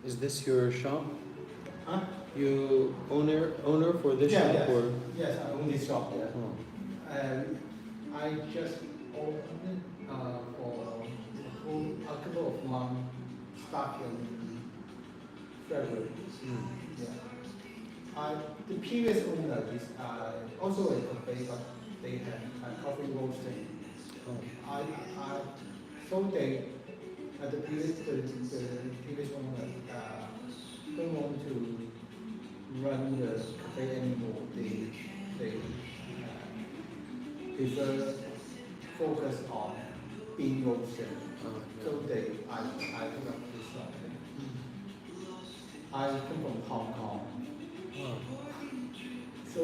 Is this your shop? Huh? You owner for this Yeah, shop? yes. Or? Yes, I own this shop. Yeah. Oh. I just opened it for a couple of months, starting February. Yeah. The previous owner is also a cafe, but they have a coffee roasting. Oh. So the previous owner don't want to run the cafe anymore. They prefer focus on bean roasting. So I took up this shop. I come from Hong Kong. Oh. So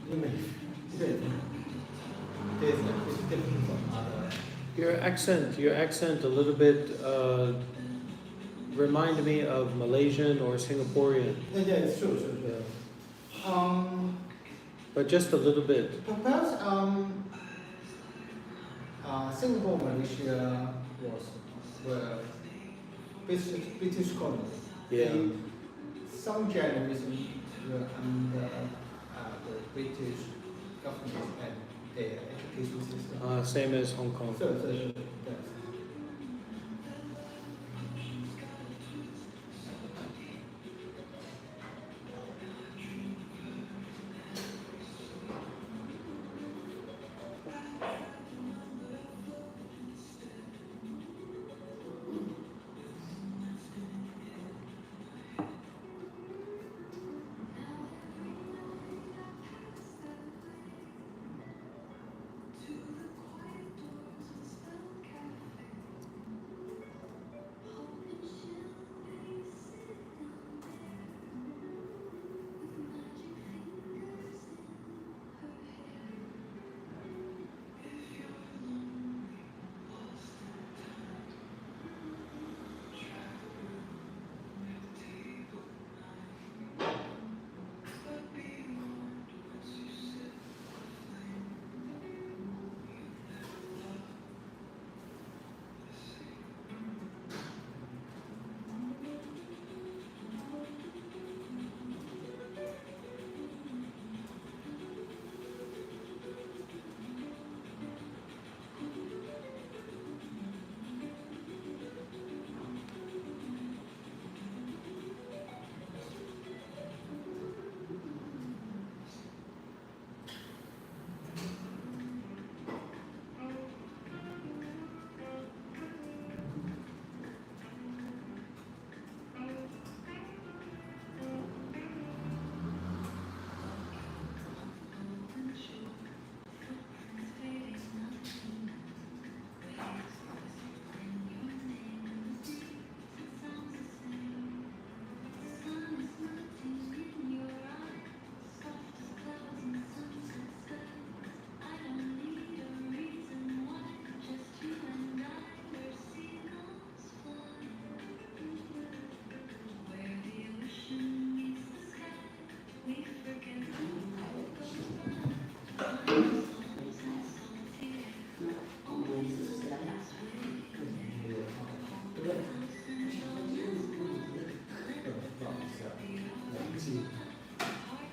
you may there's a difference from other. Your accent a little bit remind me of Malaysian or Singaporean. Yeah, it's true. Yeah. But just a little bit. Perhaps Singapore, Malaysia were British colonies. Yeah. Some generations were under the British government and their education system. Same as Hong Kong. So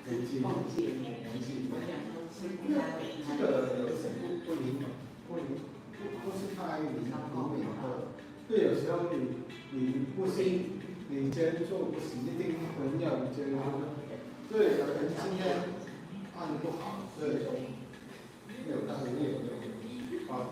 这个流程不是太灵敏的，就有时候你不行，你先做不行，一定朋友就对，可能今天按不好，所以就没有到没有发挥。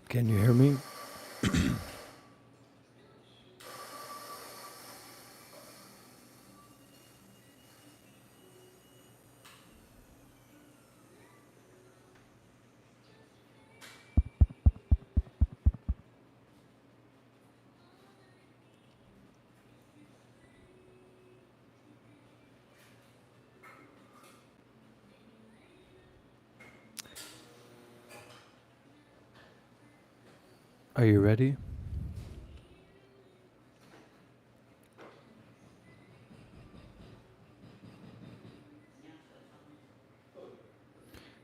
Can you hear me? Are you ready?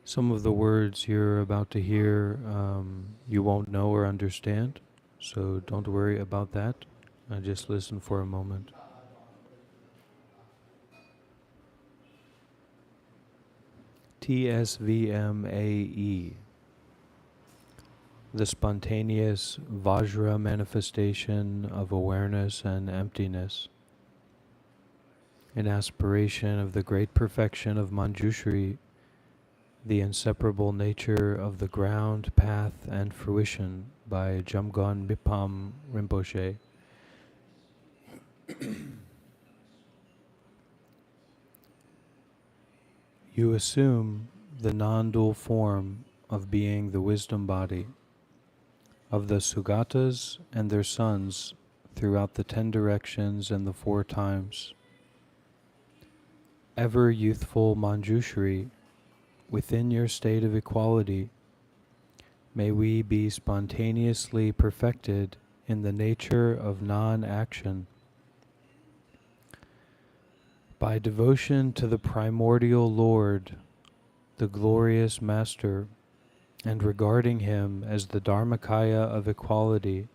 Some of the words you're about to hear, you won't know or understand, so don't worry about that. Just listen for a moment. TSVMAE. the spontaneous Vajra manifestation of awareness and emptiness, an aspiration of the great perfection of Manjushri, the inseparable nature of the ground, path, and fruition by Jamgon Mipam Rinpoche. You assume the non-dual form of being the wisdom body of the Sugatas and their sons throughout the 10 directions and the 4 times. Ever youthful Manjushri, within your state of equality, may we be spontaneously perfected in the nature of non-action. By devotion to the primordial Lord, the glorious Master, and regarding him as the Dharmakaya of equality,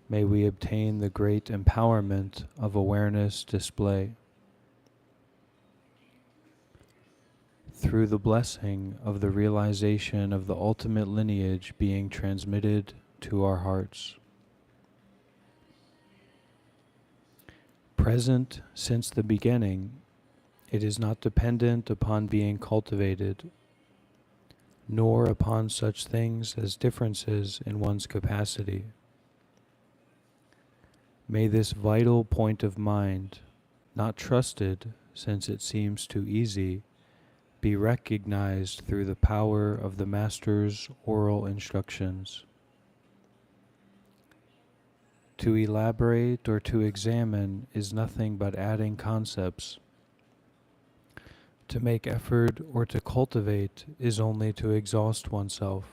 may we obtain the great empowerment of awareness display. Through the blessing of the realization of the ultimate lineage being transmitted to our hearts. Present since the beginning, it is not dependent upon being cultivated, nor upon such things as differences in one's capacity. May this vital point of mind, not trusted since it seems too easy, be recognized through the power of the Master's oral instructions. To elaborate or to examine is nothing but adding concepts. To make effort or to cultivate is only to exhaust oneself.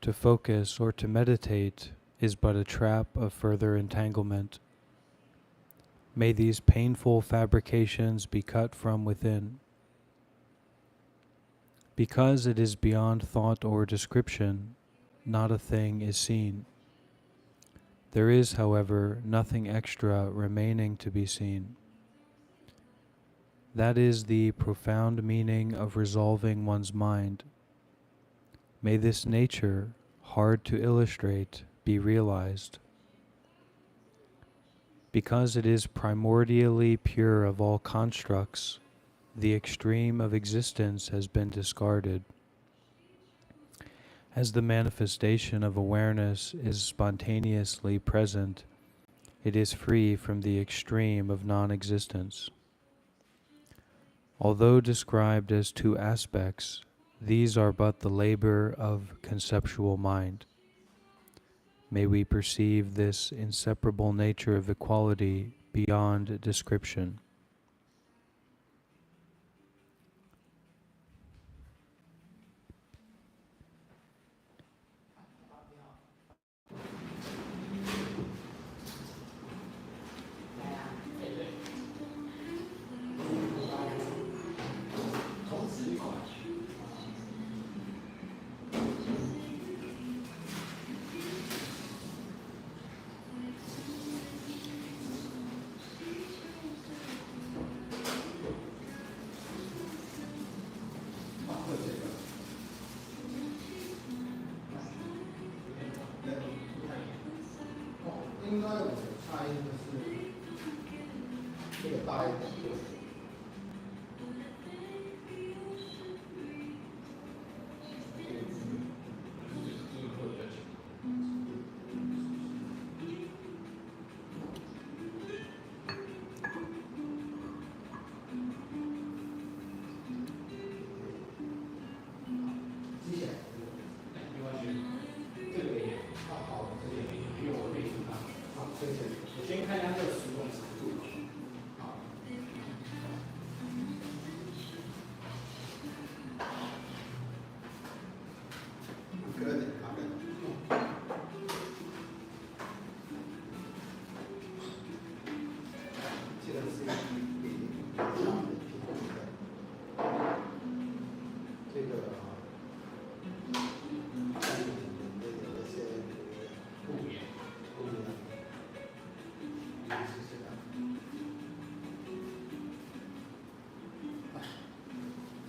To focus or to meditate is but a trap of further entanglement. May these painful fabrications be cut from within. Because it is beyond thought or description, not a thing is seen. There is, however, nothing extra remaining to be seen. That is the profound meaning of resolving one's mind. May this nature, hard to illustrate, be realized. Because it is primordially pure of all constructs, the extreme of existence has been discarded. As the manifestation of awareness is spontaneously present, it is free from the extreme of non-existence. Although described as 2 aspects, these are but the labor of conceptual mind. May we perceive this inseparable nature of equality beyond description.应该我猜应该是这个大一点。机械，没关系，这个也好，这个因为我没听到。好，谢谢。我先看一下这个使用程度。好。隔点卡点。这个是这个。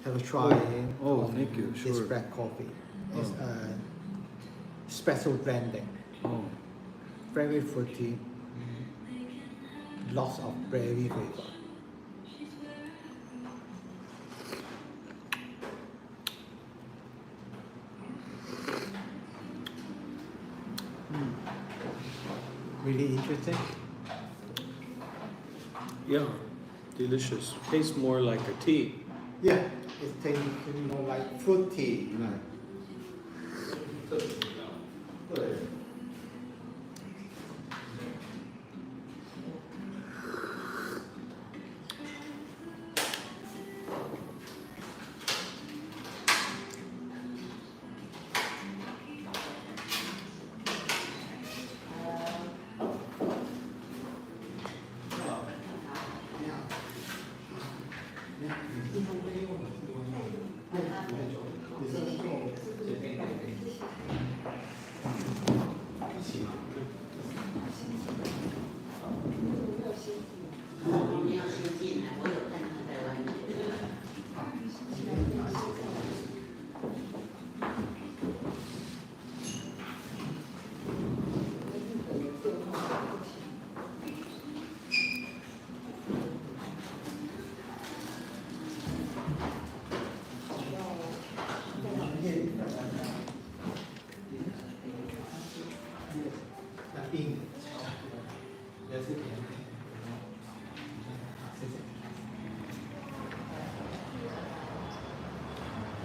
Have a try. Oh, thank you. This Sure. black coffee. It's special blending. Very fruity, lots of berry flavor. Really interesting. Yeah, delicious. Tastes more like a tea. Yeah, it tastes more like fruit tea. 对。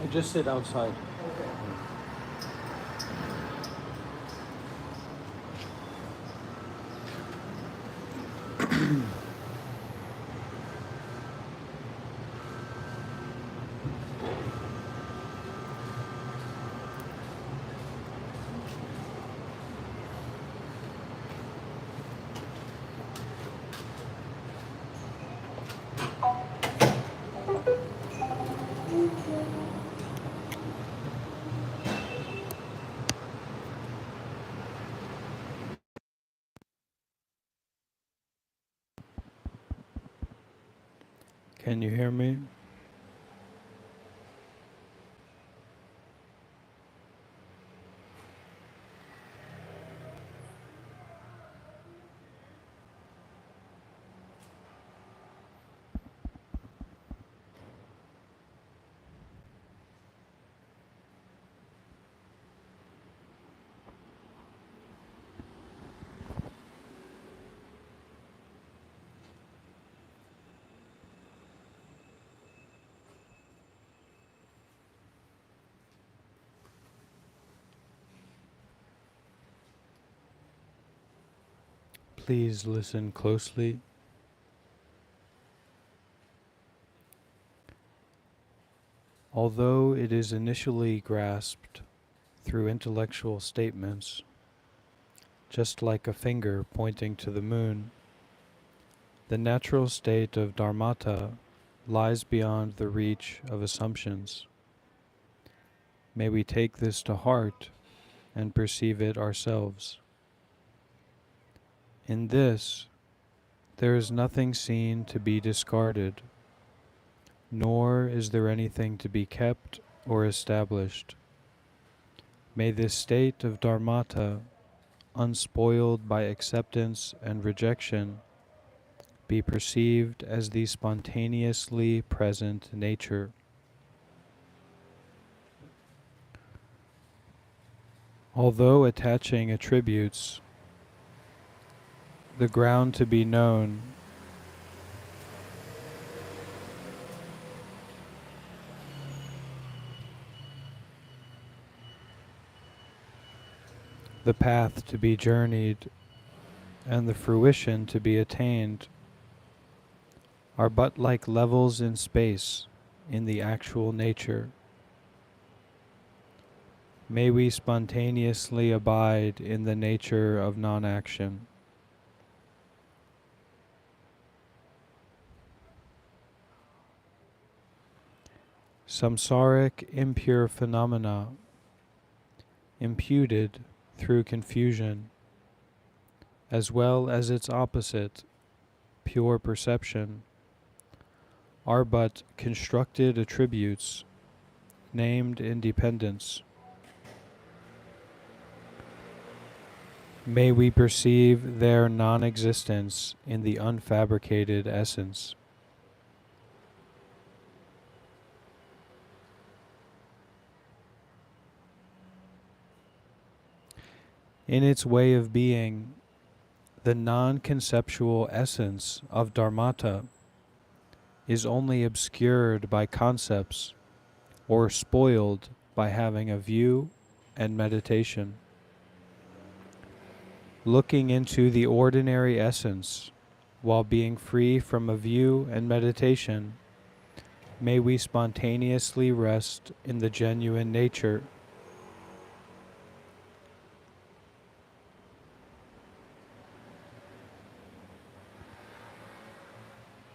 I just sit outside. Can you hear me? Please listen closely. Although it is initially grasped through intellectual statements, just like a finger pointing to the moon, the natural state of dharmata lies beyond the reach of assumptions. May we take this to heart and perceive it ourselves. In this, there is nothing seen to be discarded, nor is there anything to be kept or established. May this state of dharmata, unspoiled by acceptance and rejection, be perceived as the spontaneously present nature. Although attaching attributes, the ground to be known, the path to be journeyed, and the fruition to be attained are but like levels in space in the actual nature. May we spontaneously abide in the nature of non-action. Samsaric impure phenomena, imputed through confusion, as well as its opposite, pure perception, are but constructed attributes named independence. May we perceive their non-existence in the unfabricated essence. In its way of being, the non-conceptual essence of dharmata is only obscured by concepts or spoiled by having a view and meditation. Looking into the ordinary essence while being free from a view and meditation, may we spontaneously rest in the genuine nature.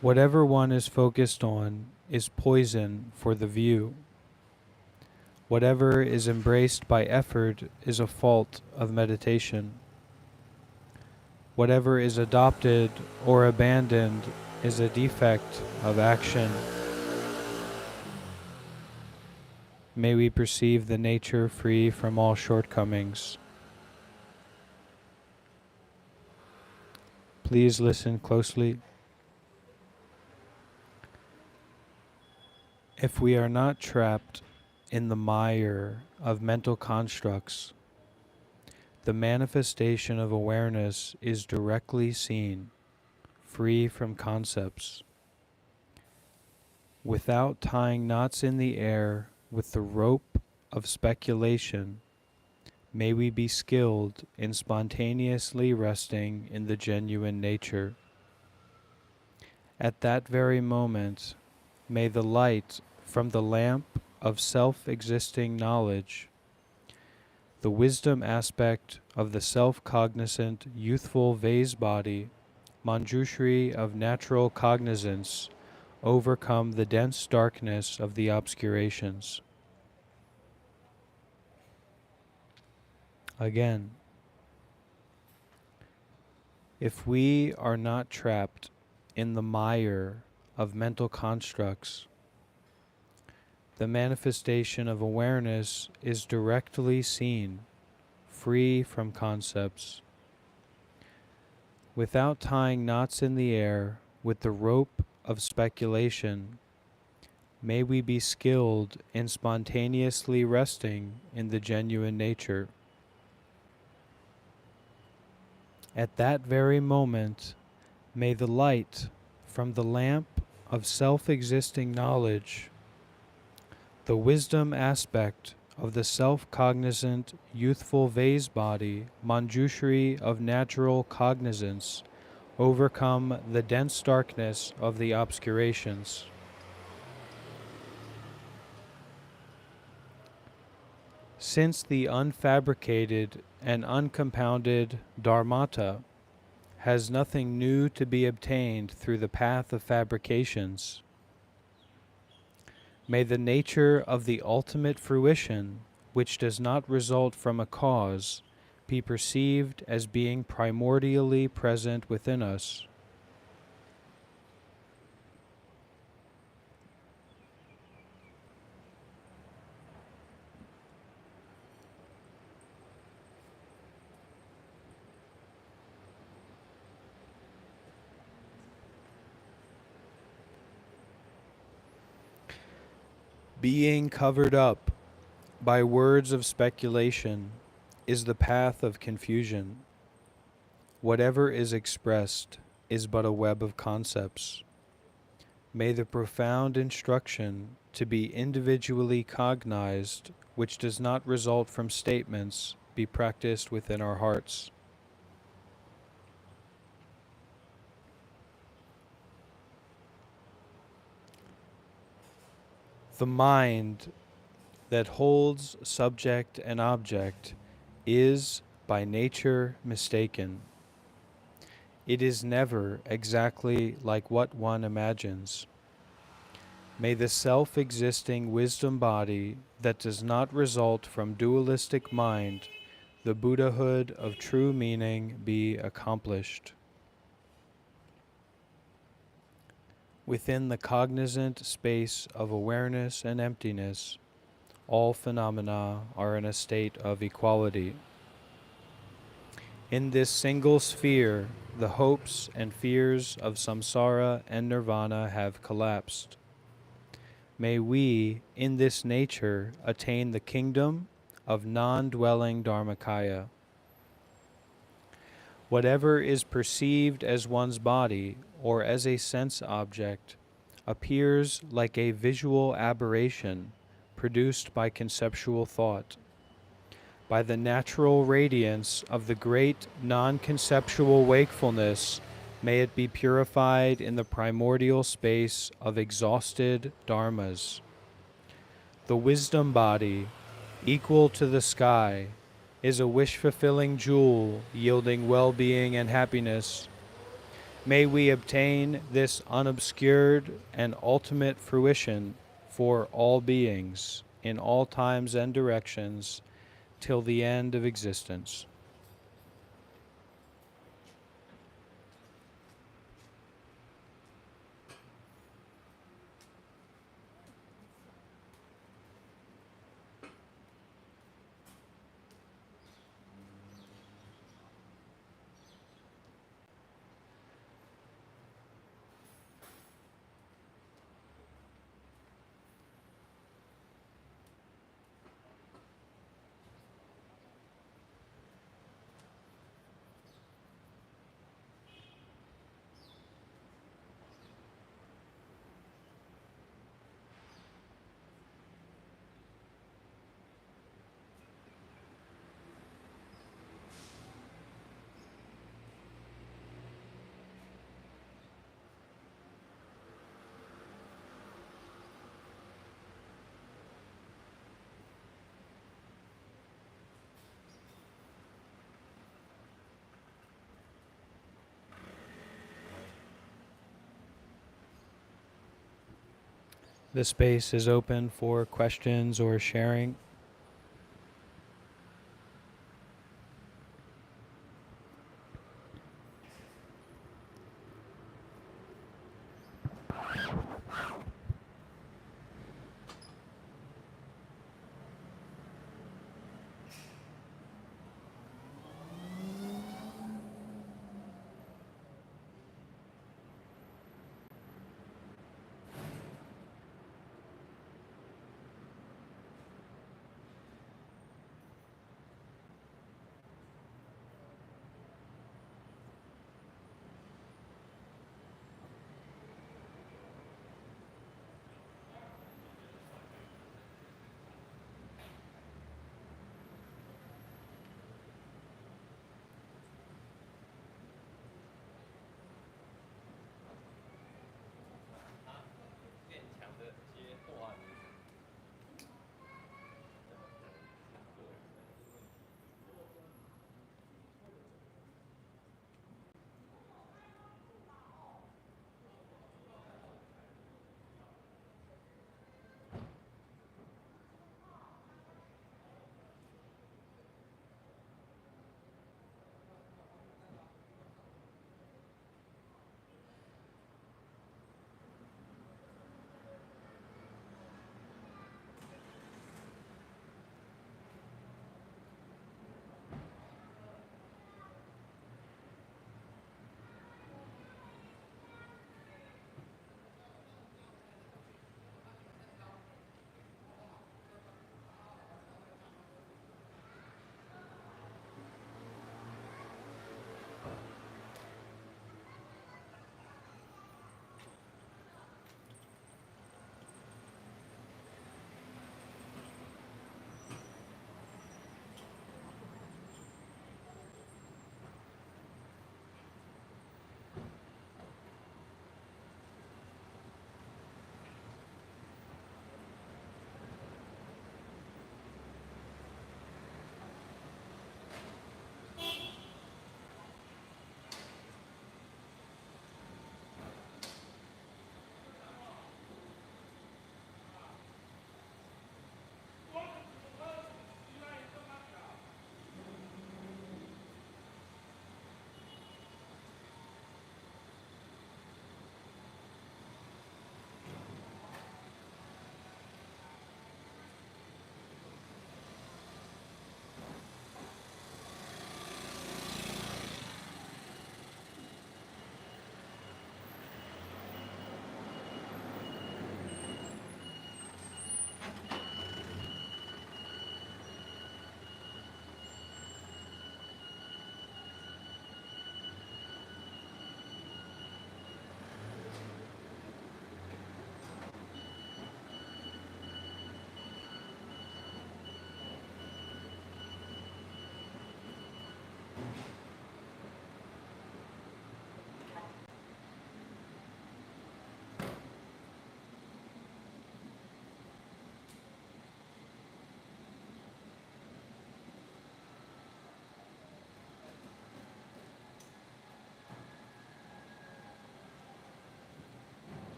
Whatever one is focused on is poison for the view. Whatever is embraced by effort is a fault of meditation. Whatever is adopted or abandoned is a defect of action. May we perceive the nature free from all shortcomings. Please listen closely. If we are not trapped in the mire of mental constructs, the manifestation of awareness is directly seen, free from concepts. Without tying knots in the air with the rope of speculation, may we be skilled in spontaneously resting in the genuine nature. At that very moment, may the light from the lamp of self-existing knowledge, the wisdom aspect of the self-cognizant youthful vase body, Manjushri of natural cognizance, overcome the dense darkness of the obscurations. Again, if we are not trapped in the mire of mental constructs, the manifestation of awareness is directly seen, free from concepts. Without tying knots in the air with the rope of speculation, may we be skilled in spontaneously resting in the genuine nature. At that very moment, may the light from the lamp of self-existing knowledge, the wisdom aspect of the self-cognizant youthful vase body, Manjushri of natural cognizance, overcome the dense darkness of the obscurations. Since the unfabricated and uncompounded dharmata has nothing new to be obtained through the path of fabrications, may the nature of the ultimate fruition, which does not result from a cause, be perceived as being primordially present within us. Being covered up by words of speculation is the path of confusion. Whatever is expressed is but a web of concepts. May the profound instruction to be individually cognized, which does not result from statements, be practiced within our hearts. The mind that holds subject and object is by nature mistaken. It is never exactly like what one imagines. May the self-existing wisdom body that does not result from dualistic mind, the Buddhahood of true meaning, be accomplished. Within the cognizant space of awareness and emptiness, all phenomena are in a state of equality. In this single sphere, the hopes and fears of samsara and nirvana have collapsed. May we, in this nature, attain the kingdom of non-dwelling Dharmakaya. Whatever is perceived as one's body or as a sense object appears like a visual aberration produced by conceptual thought. By the natural radiance of the great non-conceptual wakefulness, may it be purified in the primordial space of exhausted dharmas. The wisdom body, equal to the sky, is a wish-fulfilling jewel yielding well-being and happiness. May we obtain this unobscured and ultimate fruition for all beings in all times and directions till the end of existence. The space is open for questions or sharing.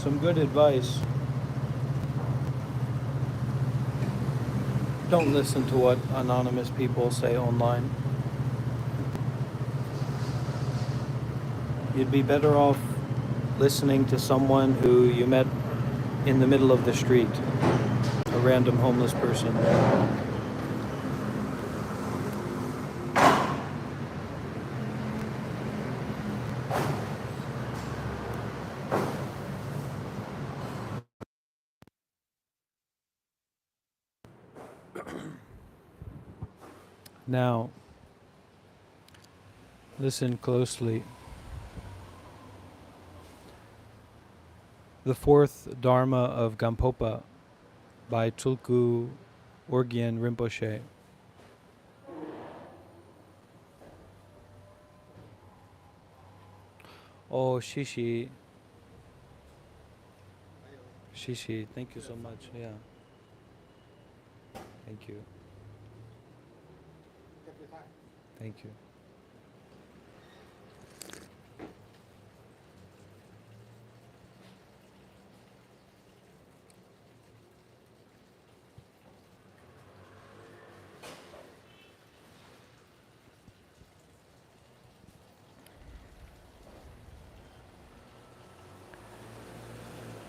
some good advice. Don't listen to what anonymous people say online. You'd be better off listening to someone who you met in the middle of the street, a random homeless person. Now, listen closely. The fourth Dharma of Gampopa by Tulku Orgyen Rinpoche. Oh, Shishi. Shishi, thank you so much. Yeah. Thank you. Thank you.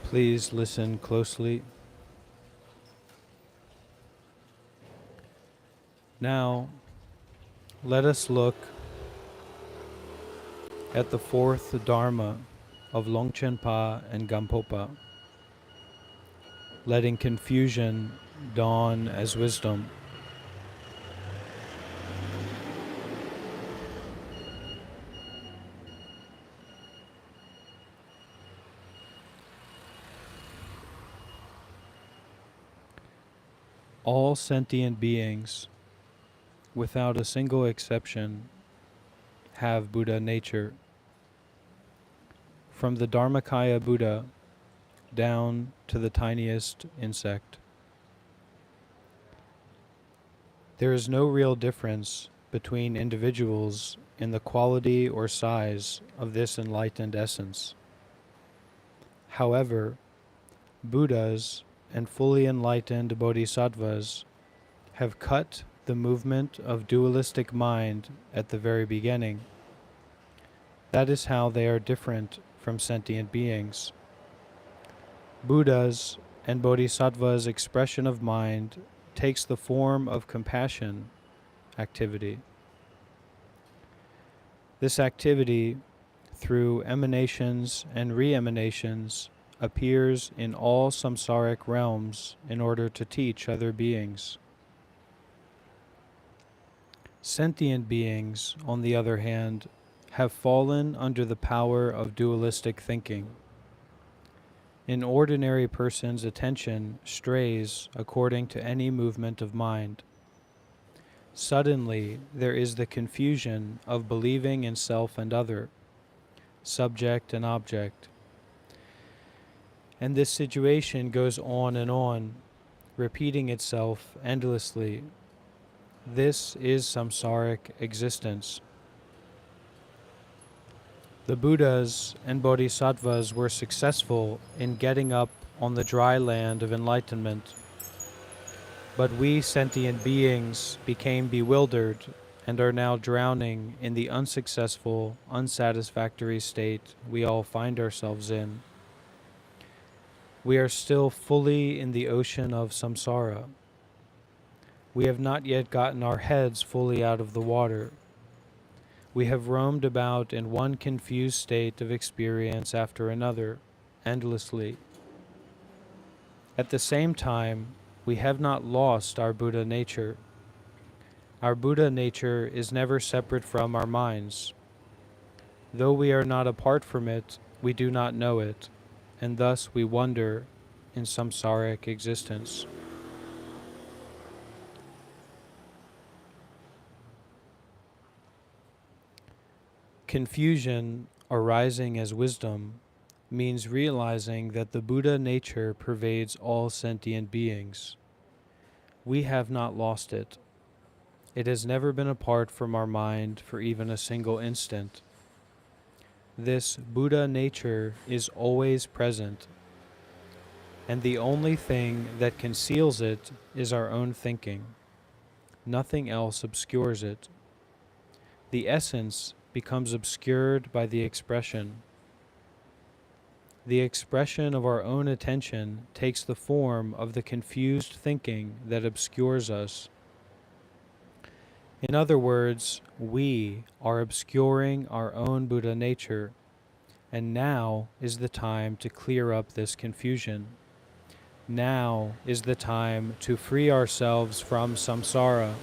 Please listen closely. Now, let us look at the fourth Dharma of Longchen Pa and Gampopa, letting confusion dawn as wisdom. All sentient beings, without a single exception, have Buddha nature. From the Dharmakaya Buddha down to the tiniest insect. There is no real difference between individuals in the quality or size of this enlightened essence. However, Buddhas and fully enlightened bodhisattvas have cut the movement of dualistic mind at the very beginning. That is how they are different from sentient beings. Buddhas and bodhisattvas' expression of mind takes the form of compassion activity. This activity, through emanations and re-emanations, appears in all samsaric realms in order to teach other beings. Sentient beings, on the other hand, have fallen under the power of dualistic thinking. An ordinary person's attention strays according to any movement of mind. Suddenly, there is the confusion of believing in self and other, subject and object. And this situation goes on, repeating itself endlessly. This is samsaric existence. The Buddhas and Bodhisattvas were successful in getting up on the dry land of enlightenment. But we sentient beings became bewildered and are now drowning in the unsuccessful, unsatisfactory state we all find ourselves in. We are still fully in the ocean of samsara. We have not yet gotten our heads fully out of the water. We have roamed about in one confused state of experience after another, endlessly. At the same time, we have not lost our Buddha nature. Our Buddha nature is never separate from our minds. Though we are not apart from it, we do not know it, and thus we wander in samsaric existence. Confusion, arising as wisdom, means realizing that the Buddha nature pervades all sentient beings. We have not lost it. It has never been apart from our mind for even a single instant. This Buddha nature is always present and the only thing that conceals it is our own thinking. Nothing else obscures it. The essence becomes obscured by the expression. The expression of our own attention takes the form of the confused thinking that obscures us. In other words, we are obscuring our own Buddha nature, and now is the time to clear up this confusion. Now is the time to free ourselves from samsara.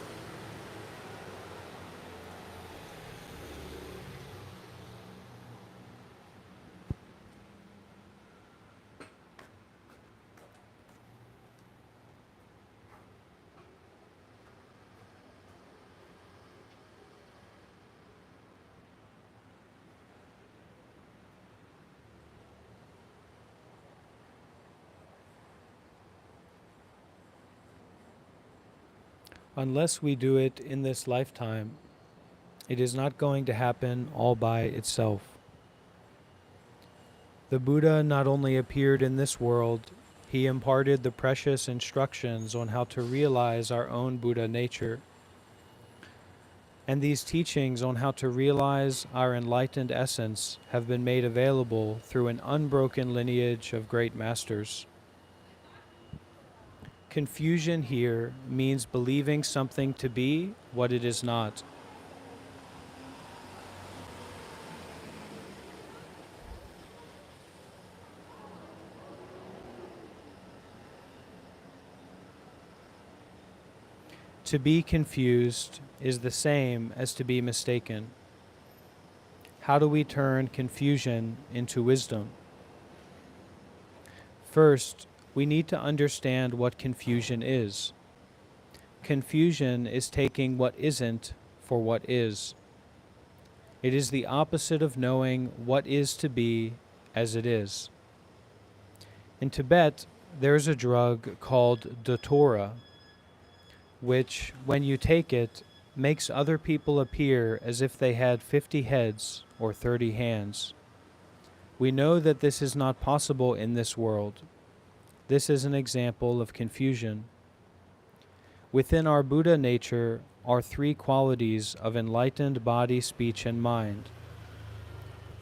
Unless we do it in this lifetime, it is not going to happen all by itself. The Buddha not only appeared in this world, he imparted the precious instructions on how to realize our own Buddha nature. And these teachings on how to realize our enlightened essence have been made available through an unbroken lineage of great masters. Confusion here means believing something to be what it is not. To be confused is the same as to be mistaken. How do we turn confusion into wisdom? First, we need to understand what confusion is. Confusion is taking what isn't for what is. It is the opposite of knowing what is to be as it is. In Tibet, there is a drug called datura, which, when you take it, makes other people appear as if they had 50 heads or 30 hands. We know that this is not possible in this world. This is an example of confusion. Within our Buddha nature are three qualities of enlightened body, speech, and mind.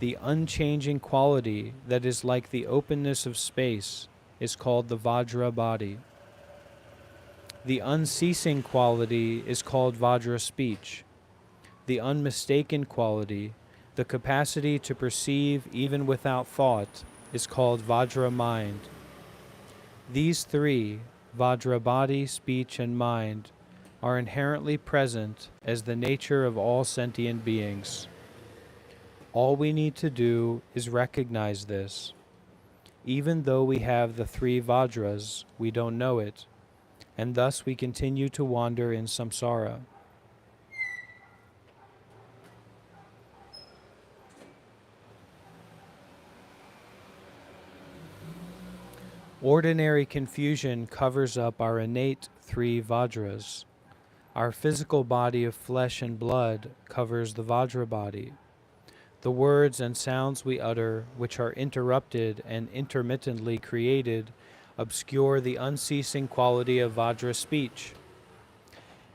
The unchanging quality that is like the openness of space is called the Vajra body. The unceasing quality is called Vajra speech. The unmistaken quality, the capacity to perceive even without thought, is called Vajra mind. These three, Vajra body, speech, and mind, are inherently present as the nature of all sentient beings. All we need to do is recognize this. Even though we have the three Vajras, we don't know it, and thus we continue to wander in samsara. Ordinary confusion covers up our innate three Vajras. Our physical body of flesh and blood covers the Vajra body. The words and sounds we utter, which are interrupted and intermittently created, obscure the unceasing quality of Vajra speech.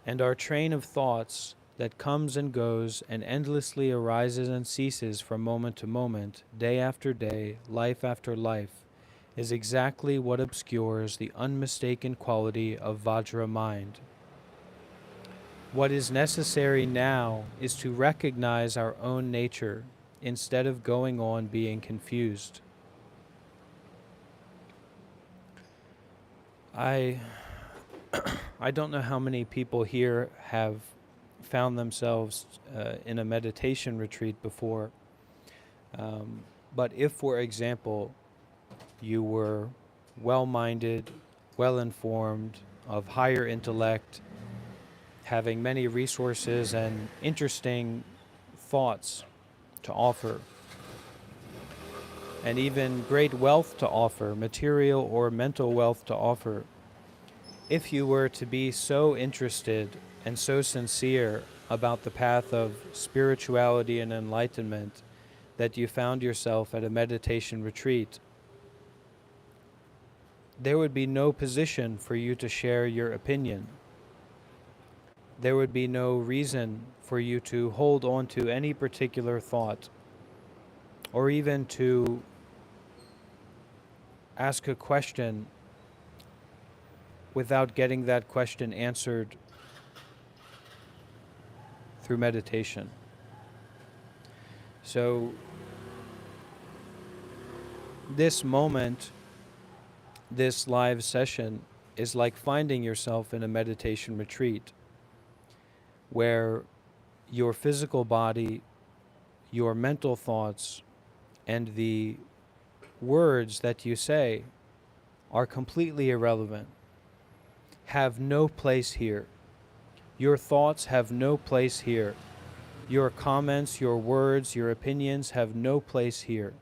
And our train of thoughts that comes and goes and endlessly arises and ceases from moment to moment, day after day, life after life, is exactly what obscures the unmistaken quality of Vajra mind. What is necessary now is to recognize our own nature instead of going on being confused. I don't know how many people here have found themselves in a meditation retreat before, but if, for example, you were well-minded, well-informed, of higher intellect, having many resources and interesting thoughts to offer, and even great wealth to offer, material or mental wealth to offer. If you were to be so interested and so sincere about the path of spirituality and enlightenment that you found yourself at a meditation retreat, there would be no position for you to share your opinion. There would be no reason for you to hold on to any particular thought, or even to ask a question without getting that question answered through meditation. So this moment, this live session, is like finding yourself in a meditation retreat where your physical body, your mental thoughts, and the words that you say are completely irrelevant, have no place here. Your thoughts have no place here. Your comments, your words, your opinions have no place here.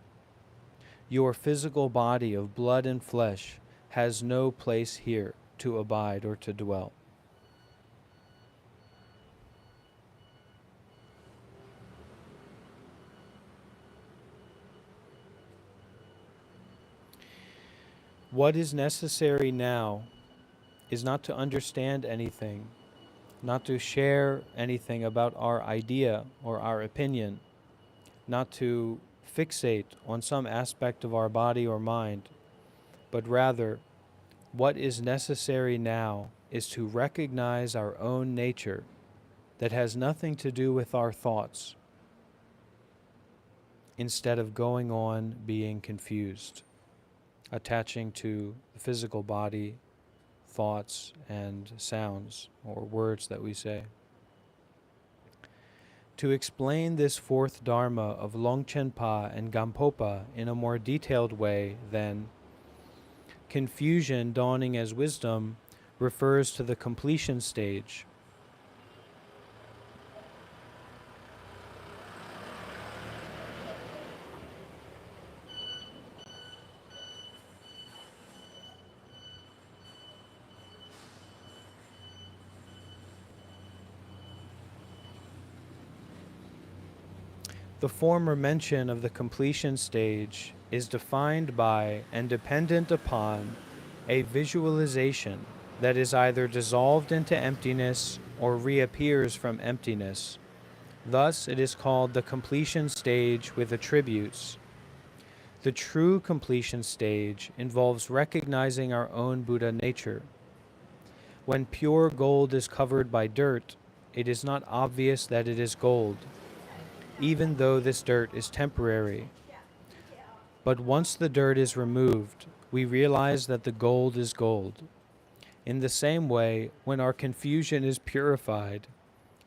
Your physical body of blood and flesh has no place here to abide or to dwell. What is necessary now is not to understand anything, not to share anything about our idea or our opinion, not to fixate on some aspect of our body or mind, but rather, what is necessary now is to recognize our own nature that has nothing to do with our thoughts, instead of going on being confused, attaching to the physical body, thoughts, and sounds or words that we say. To explain this fourth dharma of Longchenpa and Gampopa in a more detailed way, then, confusion dawning as wisdom refers to the completion stage. The former mention of the completion stage is defined by and dependent upon a visualization that is either dissolved into emptiness or reappears from emptiness. Thus, it is called the completion stage with attributes. The true completion stage involves recognizing our own Buddha nature. When pure gold is covered by dirt, it is not obvious that it is gold, even though this dirt is temporary. But once the dirt is removed, we realize that the gold is gold. In the same way, when our confusion is purified,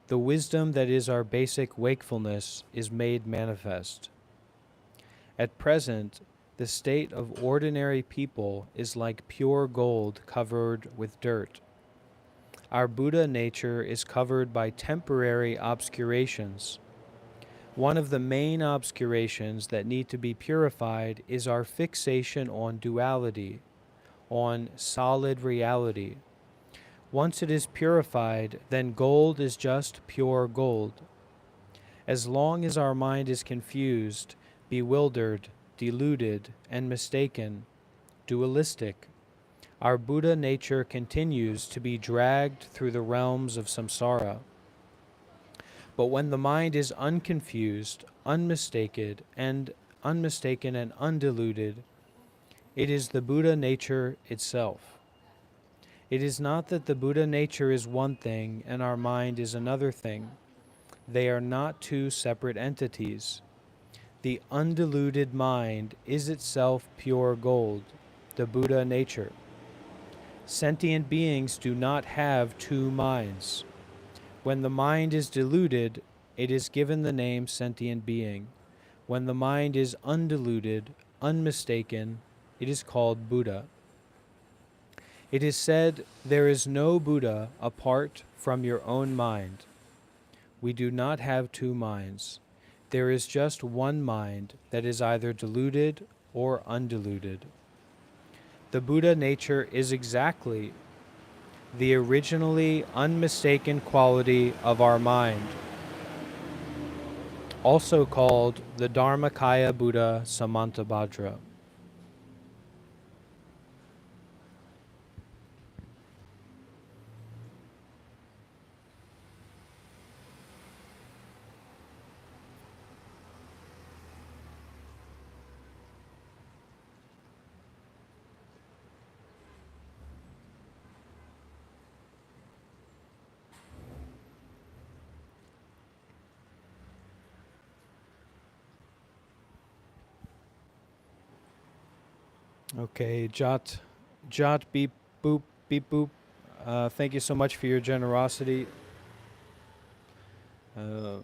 the wisdom that is our basic wakefulness is made manifest. At present, the state of ordinary people is like pure gold covered with dirt. Our Buddha nature is covered by temporary obscurations. One of the main obscurations that need to be purified is our fixation on duality, on solid reality. Once it is purified, then gold is just pure gold. As long as our mind is confused, bewildered, deluded, and mistaken, dualistic, our Buddha nature continues to be dragged through the realms of samsara. But when the mind is unconfused, unmistaken, and undiluted, it is the Buddha nature itself. It is not that the Buddha nature is one thing and our mind is another thing. They are not two separate entities. The undiluted mind is itself pure gold, the Buddha nature. Sentient beings do not have two minds. When the mind is diluted, it is given the name sentient being. When the mind is undiluted, unmistaken, it is called Buddha. It is said, there is no Buddha apart from your own mind. We do not have two minds. There is just one mind that is either diluted or undiluted. The Buddha nature is exactly the originally unmistaken quality of our mind, also called the Dharmakaya Buddha Samantabhadra. Okay, Jot, beep, boop, beep, boop. Thank you so much for your generosity. Uh,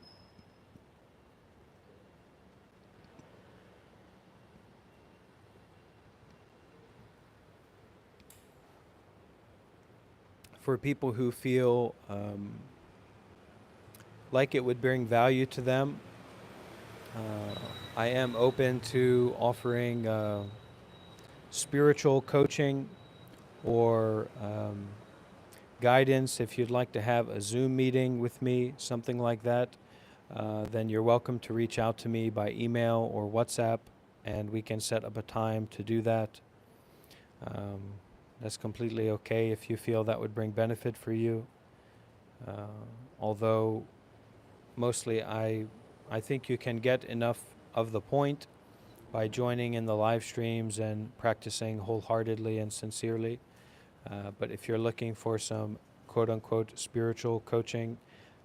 for people who feel like it would bring value to them, I am open to offering spiritual coaching or guidance. If you'd like to have a Zoom meeting with me, something like that, then you're welcome to reach out to me by email or WhatsApp, and we can set up a time to do that. Um, that's completely okay if you feel that would bring benefit for you. Although mostly I think you can get enough of the point by joining in the live streams and practicing wholeheartedly and sincerely. But if you're looking for some quote unquote spiritual coaching,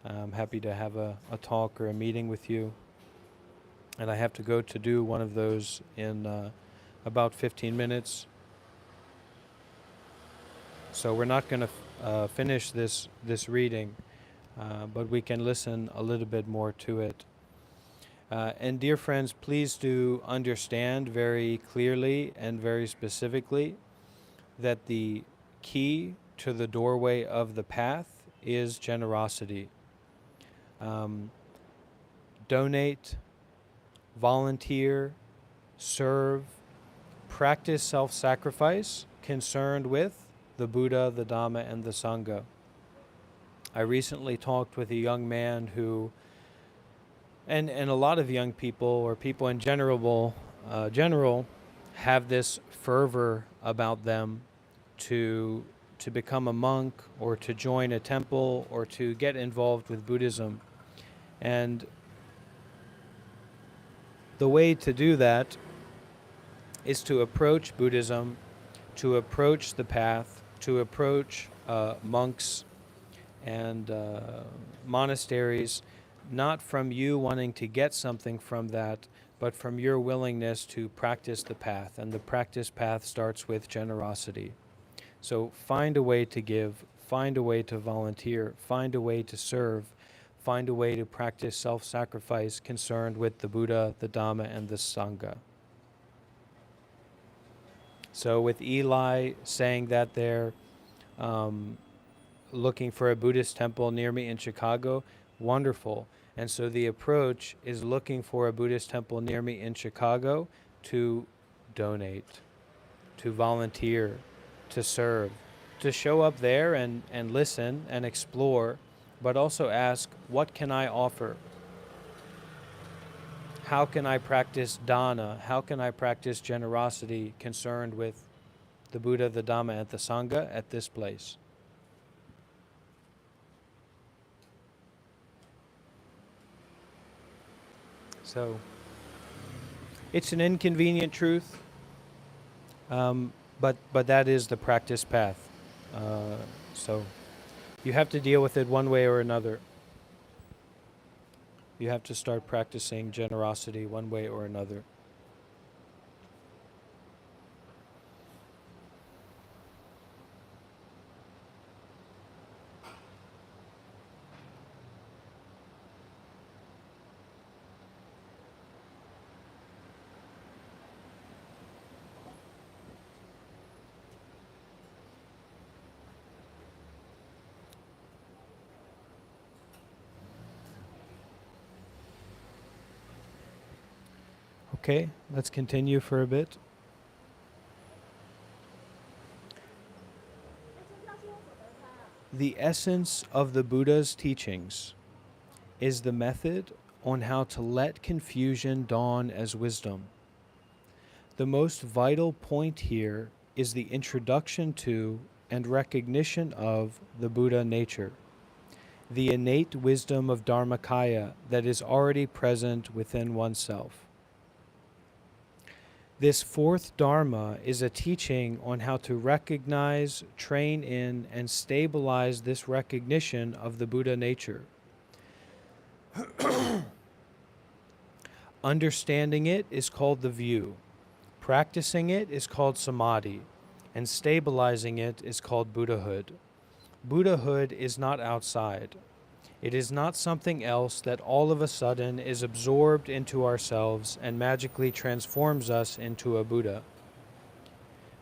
I'm happy to have a talk or a meeting with you. And I have to go to do one of those in about 15 minutes. So we're not going to finish this reading, but we can listen a little bit more to it. And dear friends, please do understand very clearly and very specifically that the key to the doorway of the path is generosity. Donate, volunteer, serve, practice self-sacrifice concerned with the Buddha, the Dhamma, and the Sangha. I recently talked with a young man who, and a lot of young people or people in general have this fervor about them to become a monk or to join a temple or to get involved with Buddhism. And the way to do that is to approach Buddhism, to approach the path, to approach monks and monasteries, not from you wanting to get something from that, but from your willingness to practice the path. And the practice path starts with generosity. So find a way to give, find a way to volunteer, find a way to serve, find a way to practice self-sacrifice concerned with the Buddha, the Dhamma, and the Sangha. So with Eli saying that they're looking for a Buddhist temple near me in Chicago, wonderful. And so the approach is looking for a Buddhist temple near me in Chicago to donate, to volunteer, to serve, to show up there and listen and explore, but also ask, what can I offer? How can I practice dana? How can I practice generosity concerned with the Buddha, the Dhamma, and the Sangha at this place? So it's an inconvenient truth, but that is the practice path. So you have to deal with it one way or another. You have to start practicing generosity one way or another. Okay, let's continue for a bit. The essence of the Buddha's teachings is the method on how to let confusion dawn as wisdom. The most vital point here is the introduction to and recognition of the Buddha nature, the innate wisdom of Dharmakaya that is already present within oneself. This fourth Dharma is a teaching on how to recognize, train in, and stabilize this recognition of the Buddha nature. Understanding it is called the view. Practicing it is called samadhi, and stabilizing it is called Buddhahood. Buddhahood is not outside. It is not something else that all of a sudden is absorbed into ourselves and magically transforms us into a Buddha.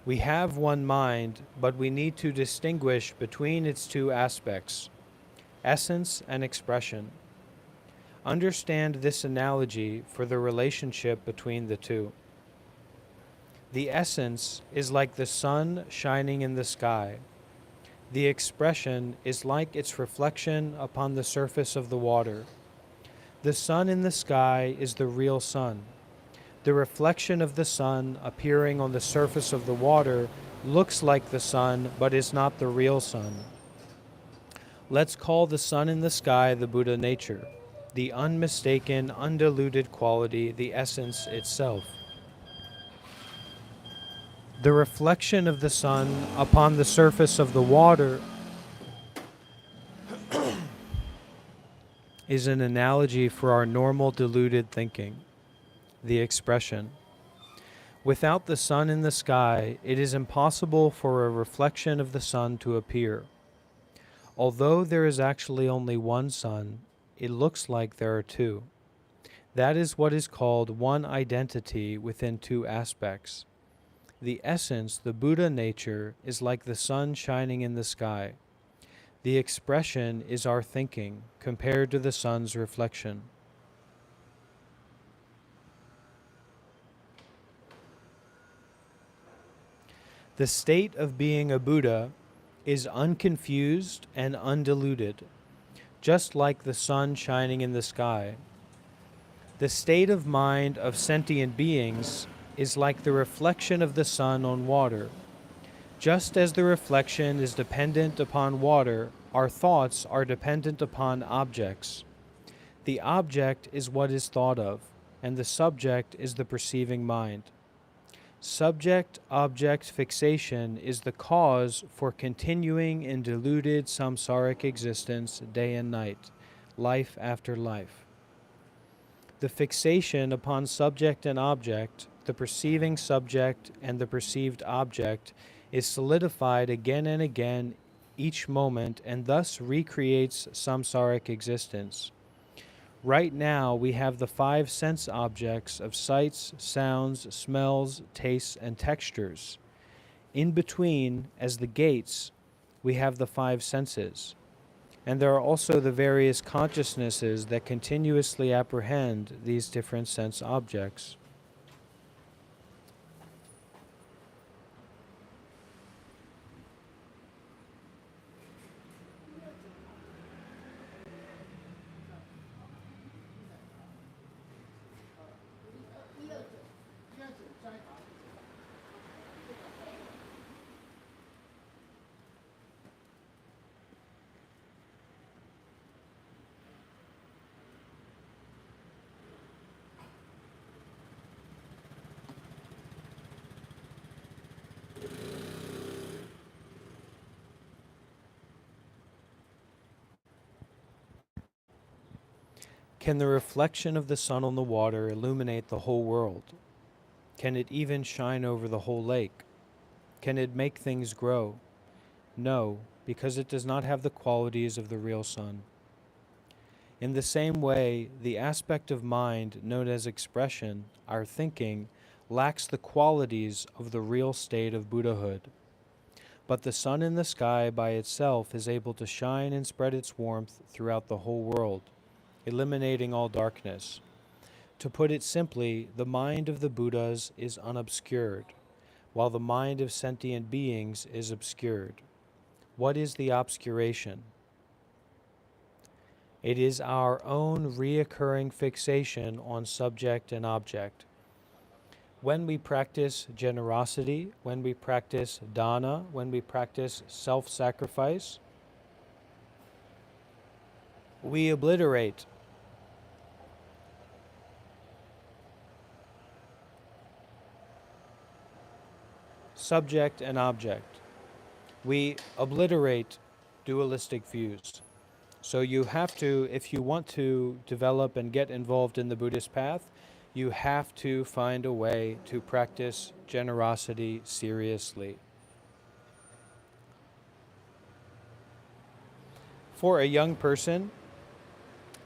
We have one mind, but we need to distinguish between its two aspects, essence and expression. Understand this analogy for the relationship between the two. The essence is like the sun shining in the sky. The expression is like its reflection upon the surface of the water. The sun in the sky is the real sun. The reflection of the sun appearing on the surface of the water looks like the sun, but is not the real sun. Let's call the sun in the sky the Buddha nature, the unmistaken, undiluted quality, the essence itself. The reflection of the sun upon the surface of the water is an analogy for our normal deluded thinking, the expression. Without the sun in the sky, it is impossible for a reflection of the sun to appear. Although there is actually only one sun, it looks like there are two. That is what is called one identity within two aspects. The essence, the Buddha nature, is like the sun shining in the sky. The expression is our thinking compared to the sun's reflection. The state of being a Buddha is unconfused and undiluted, just like the sun shining in the sky. The state of mind of sentient beings is like the reflection of the sun on water. Just as the reflection is dependent upon water, our thoughts are dependent upon objects. The object is what is thought of, and the subject is the perceiving mind. Subject-object fixation is the cause for continuing in deluded samsaric existence day and night, life after life. The fixation upon subject and object, the perceiving subject and the perceived object, is solidified again and again each moment and thus recreates samsaric existence. Right now we have the five sense objects of sights, sounds, smells, tastes, and textures. In between, as the gates, we have the five senses. And there are also the various consciousnesses that continuously apprehend these different sense objects. Can the reflection of the sun on the water illuminate the whole world? Can it even shine over the whole lake? Can it make things grow? No, because it does not have the qualities of the real sun. In the same way, the aspect of mind known as expression, our thinking, lacks the qualities of the real state of Buddhahood. But the sun in the sky by itself is able to shine and spread its warmth throughout the whole world, eliminating all darkness. To put it simply, the mind of the Buddhas is unobscured, while the mind of sentient beings is obscured. What is the obscuration? It is our own reoccurring fixation on subject and object. When we practice generosity, when we practice dana, when we practice self-sacrifice, we obliterate subject and object. We obliterate dualistic views. So you have to, if you want to develop and get involved in the Buddhist path, you have to find a way to practice generosity seriously. For a young person,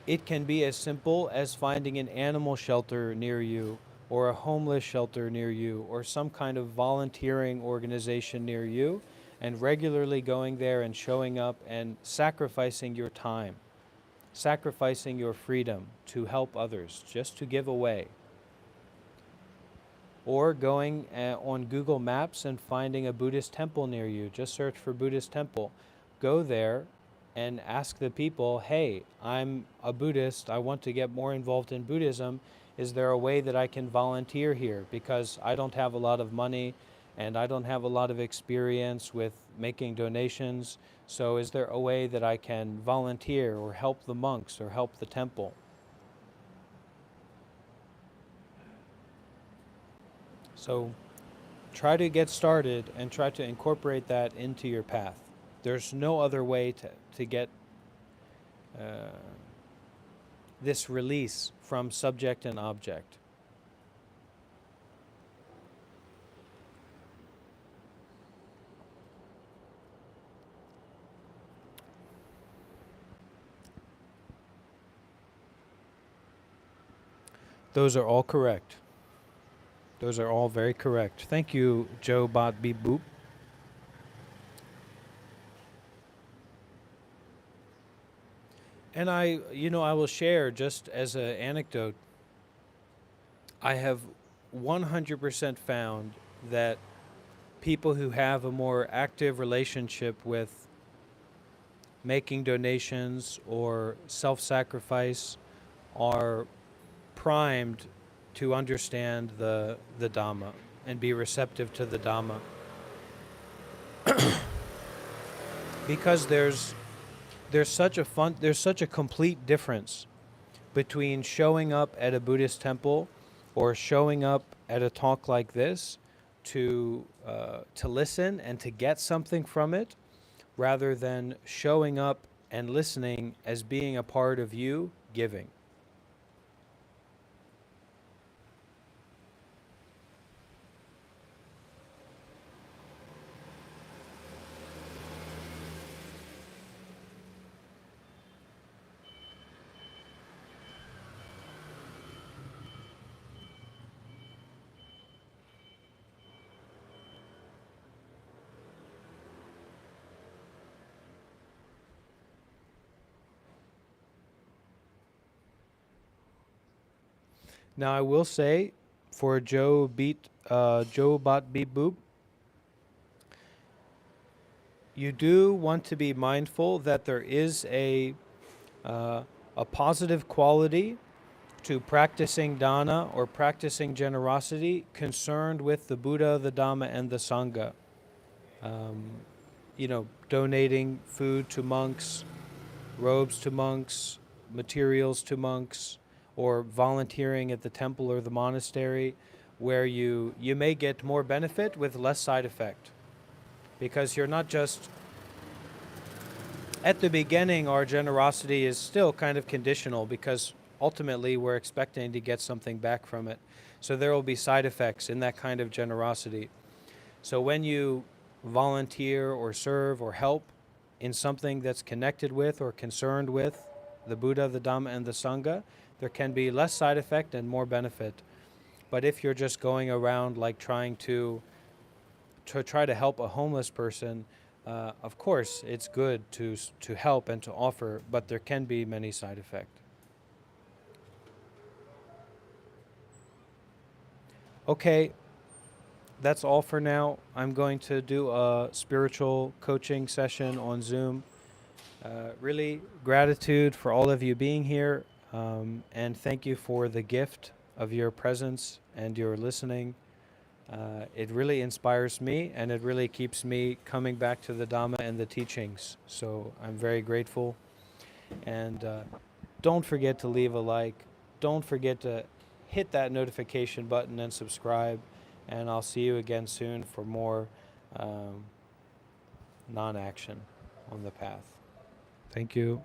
it can be as simple as finding an animal shelter near you, or a homeless shelter near you, or some kind of volunteering organization near you, and regularly going there and showing up and sacrificing your time, sacrificing your freedom to help others, just to give away. Or going on Google Maps and finding a Buddhist temple near you. Just search for Buddhist temple. Go there and ask the people, hey, I'm a Buddhist. I want to get more involved in Buddhism. Is there a way that I can volunteer here? Because I don't have a lot of money and I don't have a lot of experience with making donations. So is there a way that I can volunteer or help the monks or help the temple? So try to get started and try to incorporate that into your path. There's no other way to get this release from subject and object. Those are all correct. Those are all very correct. Thank you, Joe Bot Beep Boop. And I will share just as an anecdote, I have 100% found that people who have a more active relationship with making donations or self-sacrifice are primed to understand the Dhamma and be receptive to the Dhamma. Because there's such a complete difference between showing up at a Buddhist temple or showing up at a talk like this to listen and to get something from it, rather than showing up and listening as being a part of you giving. Now I will say, for Joe Bot Beep Boop, you do want to be mindful that there is a positive quality to practicing dana or practicing generosity concerned with the Buddha, the Dhamma, and the Sangha. Donating food to monks, robes to monks, materials to monks, or volunteering at the temple or the monastery, where you may get more benefit with less side effect. Because you're not just... At the beginning, our generosity is still kind of conditional because ultimately we're expecting to get something back from it. So there will be side effects in that kind of generosity. So when you volunteer or serve or help in something that's connected with or concerned with the Buddha, the Dhamma, and the Sangha, there can be less side effect and more benefit. But if you're just going around like trying to try to help a homeless person, of course it's good to help and to offer, but there can be many side effects. Okay, that's all for now. I'm going to do a spiritual coaching session on Zoom. Really gratitude for all of you being here, and thank you for the gift of your presence and your listening. It really inspires me, and it really keeps me coming back to the Dhamma and the teachings. So I'm very grateful. And don't forget to leave a like. Don't forget to hit that notification button and subscribe. And I'll see you again soon for more non-action on the path. Thank you.